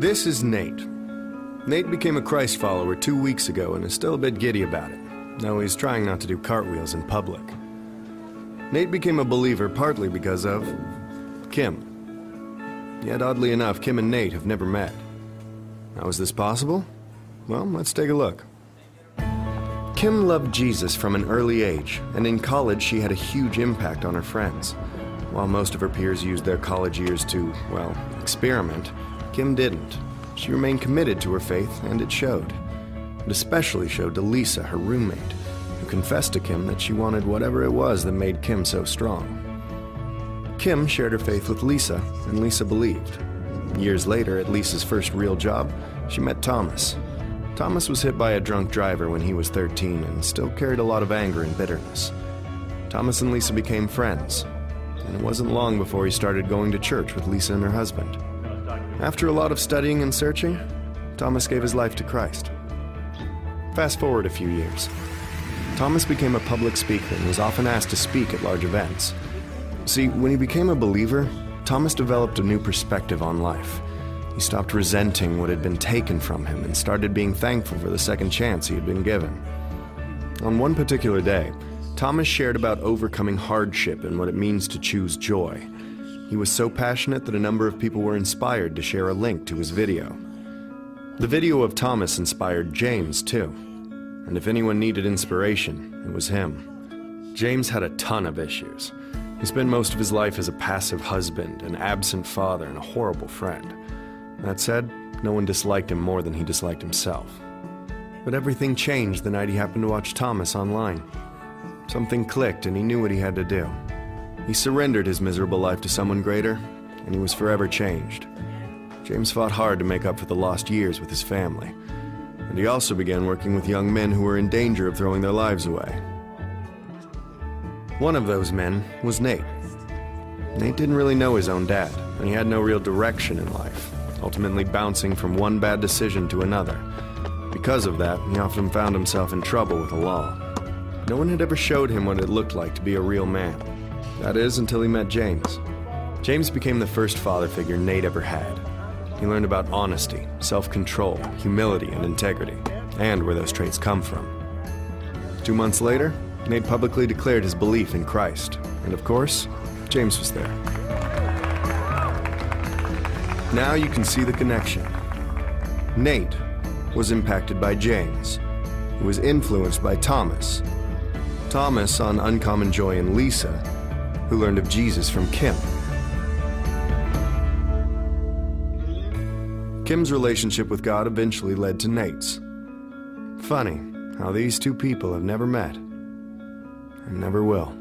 This is Nate. Nate became a Christ follower 2 weeks ago and is still a bit giddy about it, though he's trying not to do cartwheels in public. Nate became a believer partly because of Kim. Yet oddly enough, Kim and Nate have never met. How is this possible? Well, let's take a look. Kim loved Jesus from an early age, and in college she had a huge impact on her friends. While most of her peers used their college years to, well, experiment, Kim didn't. She remained committed to her faith, and it showed. It especially showed to Lisa, her roommate, who confessed to Kim that she wanted whatever it was that made Kim so strong. Kim shared her faith with Lisa, and Lisa believed. Years later, at Lisa's first real job, she met Thomas. Thomas was hit by a drunk driver when he was 13 and still carried a lot of anger and bitterness. Thomas and Lisa became friends, and it wasn't long before he started going to church with Lisa and her husband. After a lot of studying and searching, Thomas gave his life to Christ. Fast forward a few years. Thomas became a public speaker and was often asked to speak at large events. See, when he became a believer, Thomas developed a new perspective on life. He stopped resenting what had been taken from him and started being thankful for the second chance he had been given. On one particular day, Thomas shared about overcoming hardship and what it means to choose joy. He was so passionate that a number of people were inspired to share a link to his video. The video of Thomas inspired James, too. And if anyone needed inspiration, it was him. James had a ton of issues. He spent most of his life as a passive husband, an absent father, and a horrible friend. That said, no one disliked him more than he disliked himself. But everything changed the night he happened to watch Thomas online. Something clicked and he knew what he had to do. He surrendered his miserable life to someone greater, and he was forever changed. James fought hard to make up for the lost years with his family, and he also began working with young men who were in danger of throwing their lives away. One of those men was Nate. Nate didn't really know his own dad, and he had no real direction in life, ultimately bouncing from one bad decision to another. Because of that, he often found himself in trouble with the law. No one had ever showed him what it looked like to be a real man. That is, until he met James. James became the first father figure Nate ever had. He learned about honesty, self-control, humility, and integrity, and where those traits come from. 2 months later, Nate publicly declared his belief in Christ, and of course, James was there. Now you can see the connection. Nate was impacted by James, who was influenced by Thomas. Thomas saw an uncommon joy in Lisa, who learned of Jesus from Kim. Kim's relationship with God eventually led to Nate's. Funny how these two people have never met and never will.